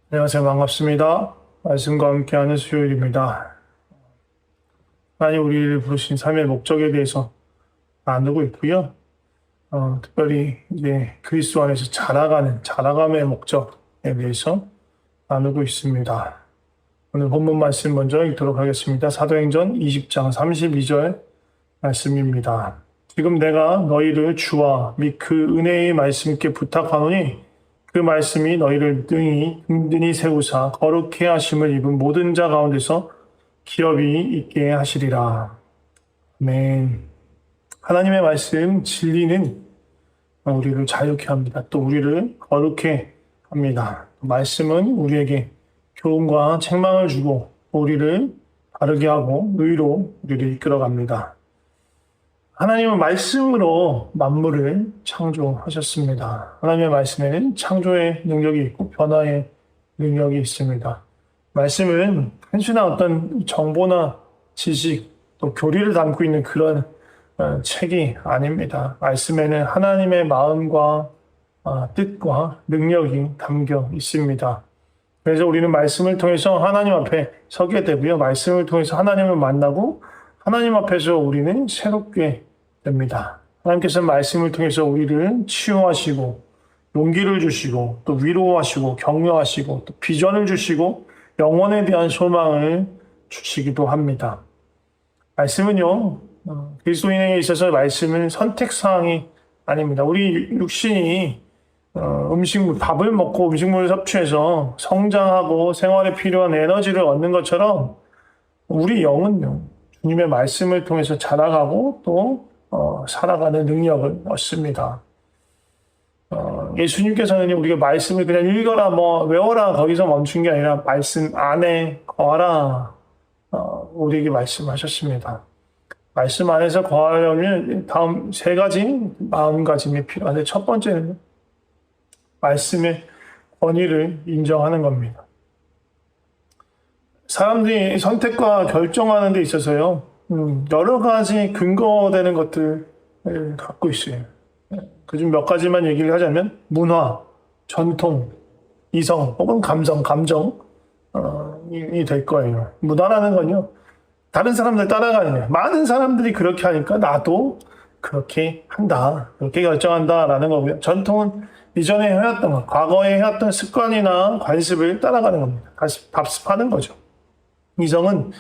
안녕하세요. 반갑습니다. 말씀과 함께하는 수요일입니다. 하나님 우리를 부르신 삶의 목적에 대해서 나누고 있고요. 특별히 이제 그리스도 안에서 자라감의 목적에 대해서 나누고 있습니다. 오늘 본문 말씀 먼저 읽도록 하겠습니다. 사도행전 20장 32절 말씀입니다. 지금 내가 너희를 주와 및 그 은혜의 말씀께 부탁하노니 그 말씀이 너희를 능히 든든히 세우사 거룩해 하심을 입은 모든 자 가운데서 기업이 있게 하시리라. 아멘. 하나님의 말씀 진리는 우리를 자유케 합니다. 또 우리를 거룩해 합니다. 말씀은 우리에게 교훈과 책망을 주고 우리를 바르게 하고 의로 우리를 이끌어갑니다. 하나님은 말씀으로 만물을 창조하셨습니다. 하나님의 말씀에는 창조의 능력이 있고 변화의 능력이 있습니다. 말씀은 단순한 어떤 정보나 지식 또 교리를 담고 있는 그런 책이 아닙니다. 말씀에는 하나님의 마음과 뜻과 능력이 담겨 있습니다. 그래서 우리는 말씀을 통해서 하나님 앞에 서게 되고요. 말씀을 통해서 하나님을 만나고 하나님 앞에서 우리는 새롭게 됩니다. 하나님께서 말씀을 통해서 우리를 치유하시고 용기를 주시고 또 위로하시고 격려하시고 또 비전을 주시고 영혼에 대한 소망을 주시기도 합니다. 말씀은요, 그리스도인에게 있어서 말씀은 선택사항이 아닙니다. 우리 육신이 밥을 먹고 음식물을 섭취해서 성장하고 생활에 필요한 에너지를 얻는 것처럼 우리 영은요, 주님의 말씀을 통해서 자라가고 또 살아가는 능력을 얻습니다. 예수님께서는 우리가 말씀을 그냥 읽어라, 외워라, 거기서 멈춘 게 아니라 말씀 안에 거하라, 우리에게 말씀하셨습니다. 말씀 안에서 거하려면 다음 세 가지 마음가짐이 필요한데 첫 번째는 말씀의 권위를 인정하는 겁니다. 사람들이 선택과 결정하는 데 있어서요, 여러 가지 근거되는 것들을 갖고 있어요. 그중 몇 가지만 얘기를 하자면 문화, 전통, 이성 혹은 감정이 될 거예요. 문화라는 건요, 다른 사람들 따라가는 거예요. 많은 사람들이 그렇게 하니까 나도 그렇게 한다, 그렇게 결정한다라는 거고요. 전통은 이전에 해왔던 것, 과거에 해왔던 습관이나 관습을 따라가는 겁니다. 답습하는 거죠. 이성은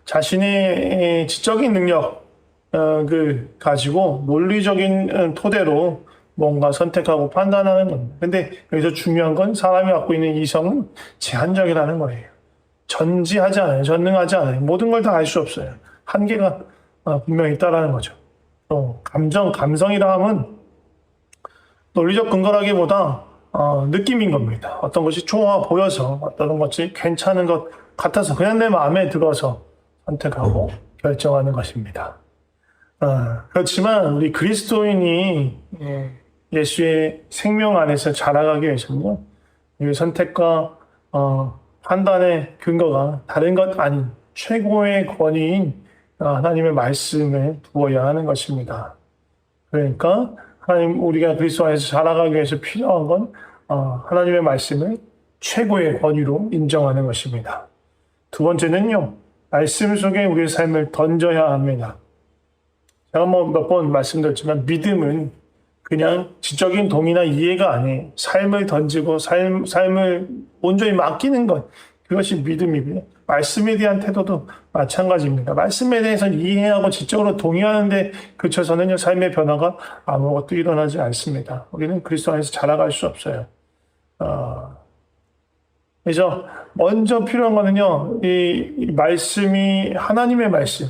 자신의 지적인 능력을 가지고 논리적인 토대로 뭔가 선택하고 판단하는 겁니다. 근데 여기서 중요한 건 사람이 갖고 있는 이성은 제한적이라는 거예요. 전지하지 않아요. 전능하지 않아요. 모든 걸 다 알 수 없어요. 한계가 분명히 있다라는 거죠. 또 감성이라 함은 논리적 근거라기보다 느낌인 겁니다. 어떤 것이 좋아 보여서 어떤 것이 괜찮은 것 같아서 그냥 내 마음에 들어서 선택하고 결정하는 것입니다. 그렇지만 우리 그리스도인이 예수의 생명 안에서 자라가기 위해서는요, 이 선택과 판단의 근거가 다른 것 아닌 최고의 권위인 하나님의 말씀에 두어야 하는 것입니다. 그러니까 우리가 그리스도 안에서 자라가기 위해서 필요한 건 하나님의 말씀을 최고의 권위로 인정하는 것입니다. 두 번째는요, 말씀 속에 우리의 삶을 던져야 합니다. 제가 몇 번 말씀드렸지만 믿음은 그냥 지적인 동의나 이해가 아니에요. 삶을 던지고 삶을 온전히 맡기는 것, 그것이 믿음이고요. 말씀에 대한 태도도 마찬가지입니다. 말씀에 대해서 이해하고 지적으로 동의하는데 그쳐서는요, 삶의 변화가 아무것도 일어나지 않습니다. 우리는 그리스도 안에서 자라갈 수 없어요. 그래서 먼저 필요한 거는요, 이 말씀이 하나님의 말씀,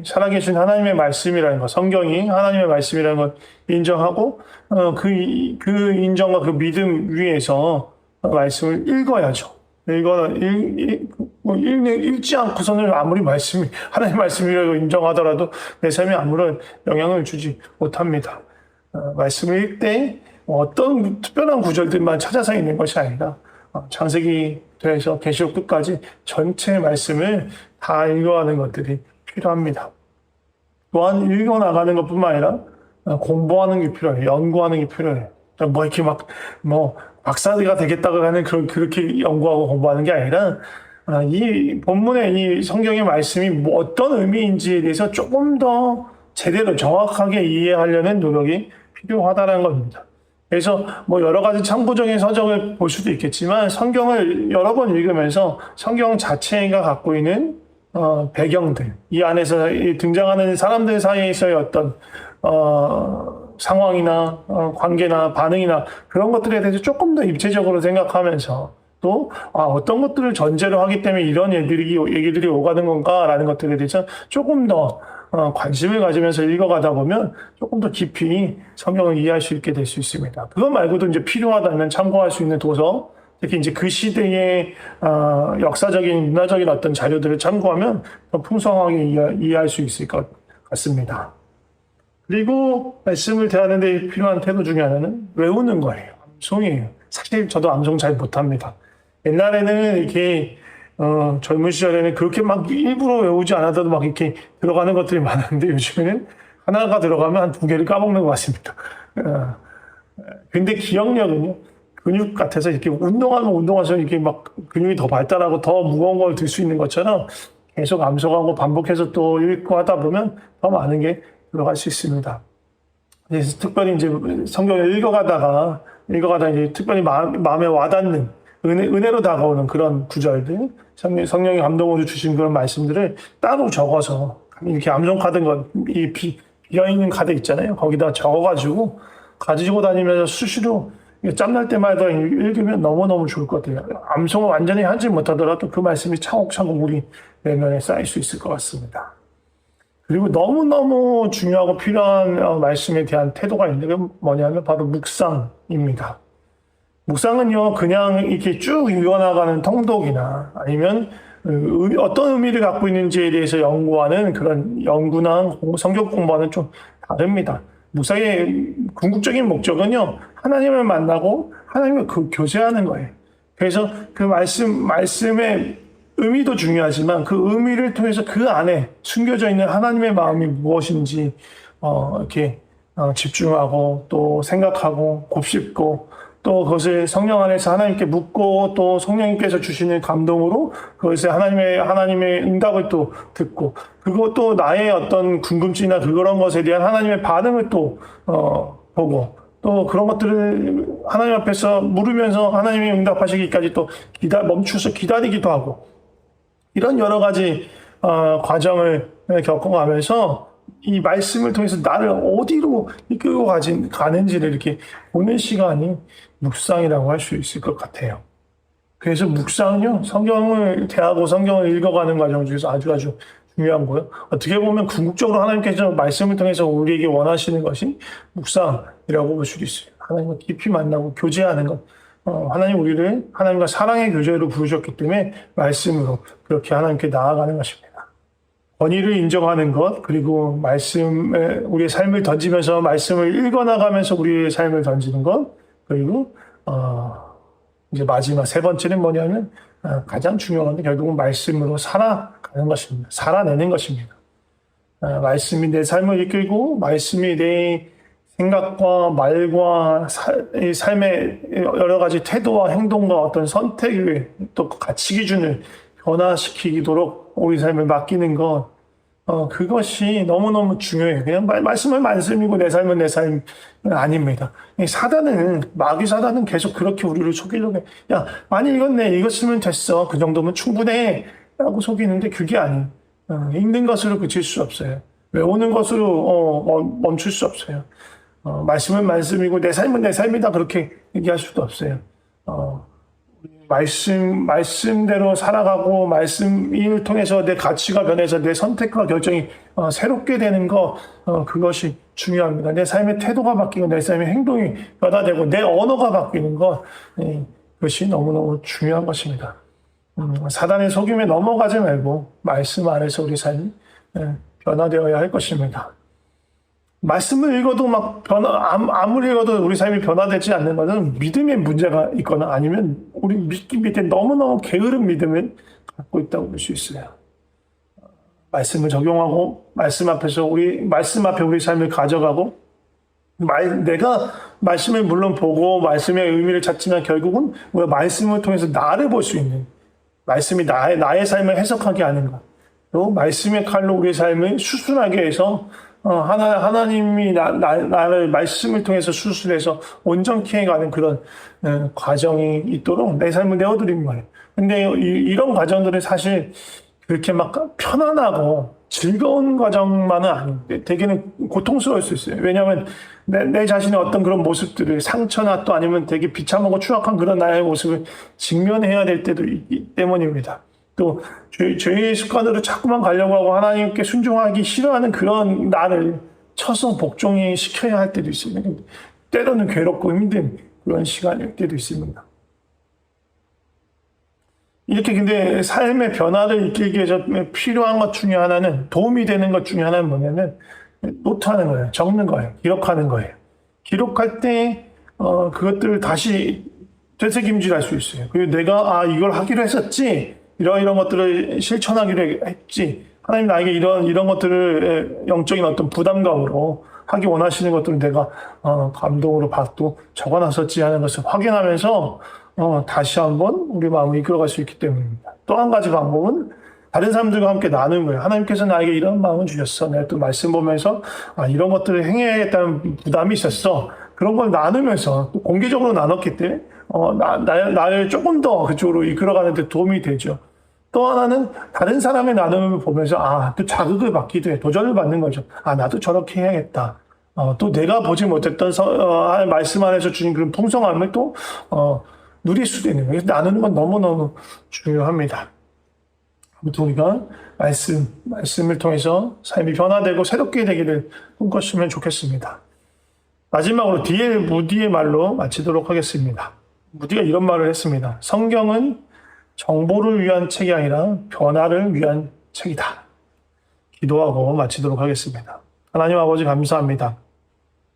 살아계신 하나님의 말씀이라는 것, 성경이 하나님의 말씀이라는 것 인정하고, 그 인정과 그 믿음 위에서 말씀을 읽어야죠. 읽지 않고서는 아무리 하나님의 말씀이라고 인정하더라도 내 삶에 아무런 영향을 주지 못합니다. 말씀을 읽을 때 어떤 특별한 구절들만 찾아서 읽는 것이 아니라 창세기부터 계시록 끝까지 전체 말씀을 다 읽어가는 것들이 필요합니다. 또한 읽어나가는 것뿐만 아니라 공부하는 게 필요해요. 연구하는 게 필요해요. 뭐 이렇게 뭐 박사가 되겠다고 하는 그렇게 연구하고 공부하는 게 아니라 이 본문의 이 성경의 말씀이 뭐 어떤 의미인지에 대해서 조금 더 제대로 정확하게 이해하려는 노력이 필요하다는 겁니다. 그래서 뭐 여러 가지 참고적인 서적을 볼 수도 있겠지만 성경을 여러 번 읽으면서 성경 자체가 갖고 있는 배경들, 이 안에서 등장하는 사람들 사이에서의 어떤 상황이나 관계나 반응이나 그런 것들에 대해서 조금 더 입체적으로 생각하면서 또 어떤 것들을 전제로 하기 때문에 이런 얘기들이 오가는 건가라는 것들에 대해서 조금 더 관심을 가지면서 읽어가다 보면 조금 더 깊이 성경을 이해할 수 있게 될 수 있습니다. 그것 말고도 이제 필요하다면 참고할 수 있는 도서, 특히 이제 그 시대의 역사적인 문화적인 어떤 자료들을 참고하면 더 풍성하게 이해할 수 있을 것 같습니다. 그리고 말씀을 대하는 데 필요한 태도 중에 하나는 외우는 거예요. 암송이에요. 사실 저도 암송 잘 못합니다. 옛날에는 이렇게 젊은 시절에는 그렇게 막 일부러 외우지 않아도 막 이렇게 들어가는 것들이 많았는데 요즘에는 하나가 들어가면 한 2개를 까먹는 것 같습니다. 근데 기억력은요, 근육 같아서 이렇게 운동할수록 이렇게 막 근육이 더 발달하고 더 무거운 걸 들 수 있는 것처럼 계속 암송하고 반복해서 또 읽고 하다 보면 더 많은 게 들어갈 수 있습니다. 그래서 특별히 이제 성경을 읽어가다가 이제 특별히 마음에 와닿는 은혜로 다가오는 그런 구절들, 성령이 감동으로 주신 그런 말씀들을 따로 적어서 이렇게 암송 카드 비어있는 카드 있잖아요. 거기다 적어가지고 가지고 다니면서 수시로 짬날 때마다 읽으면 너무너무 좋을 것 같아요. 암송을 완전히 하지 못하더라도 그 말씀이 차곡차곡 우리 내면에 쌓일 수 있을 것 같습니다. 그리고 너무너무 중요하고 필요한 말씀에 대한 태도가 있는데 그게 뭐냐면 바로 묵상입니다. 묵상은요, 그냥 이렇게 쭉 읽어나가는 통독이나 아니면 어떤 의미를 갖고 있는지에 대해서 연구하는 그런 연구나 성경 공부와는 좀 다릅니다. 묵상의 궁극적인 목적은요, 하나님을 만나고 하나님을 교제하는 거예요. 그래서 그 말씀의 의미도 중요하지만 그 의미를 통해서 그 안에 숨겨져 있는 하나님의 마음이 무엇인지 이렇게 집중하고 또 생각하고 곱씹고 또 그것을 성령 안에서 하나님께 묻고 또 성령님께서 주시는 감동으로 그것을 하나님의 응답을 또 듣고 그것도 나의 어떤 궁금증이나 그런 것에 대한 하나님의 반응을 또 보고 또 그런 것들을 하나님 앞에서 물으면서 하나님이 응답하시기까지 또 멈추서 기다리기도 하고 이런 여러 가지 과정을 겪어가면서 이 말씀을 통해서 나를 어디로 이끌고 가는지를 이렇게 보는 시간이 묵상이라고 할 수 있을 것 같아요. 그래서 묵상은요, 성경을 대하고 성경을 읽어가는 과정 중에서 아주 중요한 거예요. 어떻게 보면 궁극적으로 하나님께서 말씀을 통해서 우리에게 원하시는 것이 묵상이라고 볼 수 있어요. 하나님과 깊이 만나고 교제하는 것. 하나님 우리를 하나님과 사랑의 교제로 부르셨기 때문에 말씀으로 그렇게 하나님께 나아가는 것입니다. 권위를 인정하는 것, 그리고 말씀에 우리의 삶을 던지면서 말씀을 읽어나가면서 우리의 삶을 던지는 것, 그리고 이제 마지막 세 번째는 뭐냐면 가장 중요한 건 결국은 말씀으로 살아가는 것입니다. 살아내는 것입니다. 말씀이 내 삶을 이끌고 말씀이 내 생각과 말과 삶의 여러 가지 태도와 행동과 어떤 선택을 또 가치 기준을 변화시키도록 우리 삶을 맡기는 것, 그것이 너무너무 중요해요. 그냥 말씀은 말씀이고 내 삶은 내 삶은 아닙니다. 마귀 사단은 계속 그렇게 우리를 속이려고 해. 야, 많이 읽었네. 읽었으면 됐어. 그 정도면 충분해. 라고 속이는데 그게 아니에요. 읽는 것으로 그칠 수 없어요. 외우는 것으로 멈출 수 없어요. 말씀은 말씀이고 내 삶은 내 삶이다. 그렇게 얘기할 수도 없어요. 말씀대로 살아가고 말씀을 통해서 내 가치가 변해서 내 선택과 결정이 새롭게 되는 것, 그것이 중요합니다. 내 삶의 태도가 바뀌고 내 삶의 행동이 변화되고 내 언어가 바뀌는 것, 그것이 너무너무 중요한 것입니다. 사단의 속임에 넘어가지 말고 말씀 안에서 우리 삶이 변화되어야 할 것입니다. 말씀을 읽어도 아무리 읽어도 우리 삶이 변화되지 않는 것은 믿음의 문제가 있거나 아니면 우리 믿기 밑에 너무너무 게으른 믿음을 갖고 있다고 볼 수 있어요. 말씀을 적용하고 말씀 앞에 우리 삶을 가져가고 내가 말씀을 물론 보고 말씀의 의미를 찾지만 결국은 우리가 말씀을 통해서 나를 볼 수 있는, 말씀이 나의 삶을 해석하게 하는 것. 또 말씀의 칼로 우리의 삶을 수술하게 해서 하나님이 나를 말씀을 통해서 수술해서 온전케 해가는 그런 과정이 있도록 내 삶을 내어드린 거예요. 근데 이런 과정들은 사실 그렇게 막 편안하고 즐거운 과정만은 아닌데 대개는 고통스러울 수 있어요. 왜냐하면 내 자신의 어떤 그런 모습들을 상처나 또 아니면 되게 비참하고 추악한 그런 나의 모습을 직면해야 될 때도 있기 때문입니다. 또 죄의 습관으로 자꾸만 가려고 하고 하나님께 순종하기 싫어하는 그런 나를 쳐서 복종이 시켜야 할 때도 있습니다. 때로는 괴롭고 힘든 그런 시간일 때도 있습니다. 이렇게 근데 삶의 변화를 이끌기 위해서 필요한 것 중에 하나는, 도움이 되는 것 중에 하나는 뭐냐면 노트하는 거예요. 적는 거예요. 기록하는 거예요. 기록할 때 그것들을 다시 되새김질할 수 있어요. 그리고 내가 이걸 하기로 했었지, 이런 것들을 실천하기로 했지, 하나님 나에게 이런 것들을 영적인 어떤 부담감으로 하기 원하시는 것들을 내가 감동으로 받고 적어놨었지 하는 것을 확인하면서 다시 한번 우리 마음을 이끌어갈 수 있기 때문입니다. 또 한 가지 방법은 다른 사람들과 함께 나누는 거예요. 하나님께서 나에게 이런 마음을 주셨어. 내가 또 말씀 보면서 이런 것들을 행해야겠다는 부담이 있었어. 그런 걸 나누면서 또 공개적으로 나눴기 때문에 나를 조금 더 그쪽으로 이끌어가는 데 도움이 되죠. 또 하나는 다른 사람의 나눔을 보면서 또 자극을 받기도 해. 도전을 받는 거죠. 나도 저렇게 해야겠다. 또 내가 보지 못했던 말씀 안에서 주신 그런 풍성함을 또 누릴 수도 있는 거예요. 나누는 건 너무너무 중요합니다. 아무튼 우리가 말씀을 통해서 삶이 변화되고 새롭게 되기를 꿈꿨으면 좋겠습니다. 마지막으로 D.L. 무디의 말로 마치도록 하겠습니다. 무디가 이런 말을 했습니다. 성경은 정보를 위한 책이 아니라 변화를 위한 책이다. 기도하고 마치도록 하겠습니다. 하나님 아버지 감사합니다.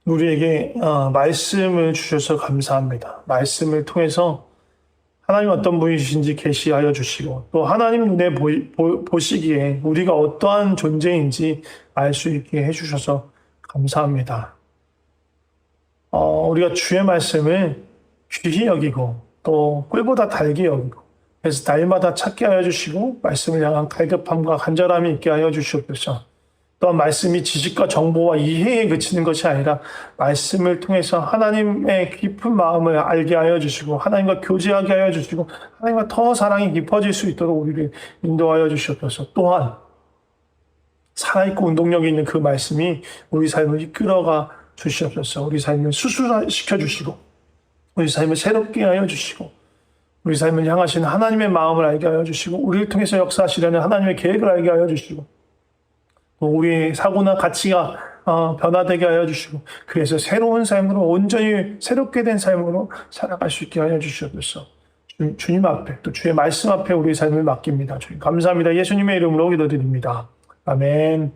우리에게 말씀을 주셔서 감사합니다. 말씀을 통해서 하나님 어떤 분이신지 계시하여 주시고 또 하나님 눈에 보시기에 우리가 어떠한 존재인지 알 수 있게 해주셔서 감사합니다. 우리가 주의 말씀을 귀히 여기고 또 꿀보다 달게 여기고 그래서 날마다 찾게 하여 주시고 말씀을 향한 갈급함과 간절함이 있게 하여 주시옵소서. 또한 말씀이 지식과 정보와 이해에 그치는 것이 아니라 말씀을 통해서 하나님의 깊은 마음을 알게 하여 주시고 하나님과 교제하게 하여 주시고 하나님과 더 사랑이 깊어질 수 있도록 우리를 인도하여 주시옵소서. 또한 살아있고 운동력이 있는 그 말씀이 우리 삶을 이끌어가 주시옵소서. 우리 삶을 수술시켜 주시고 우리 삶을 새롭게 하여 주시고 우리 삶을 향하신 하나님의 마음을 알게 하여 주시고 우리를 통해서 역사하시려는 하나님의 계획을 알게 하여 주시고 우리의 사고나 가치가 변화되게 하여 주시고 그래서 새로운 삶으로 온전히 새롭게 된 삶으로 살아갈 수 있게 하여 주시옵소서. 주님 앞에 또 주의 말씀 앞에 우리의 삶을 맡깁니다. 주님 감사합니다. 예수님의 이름으로 기도드립니다. 아멘.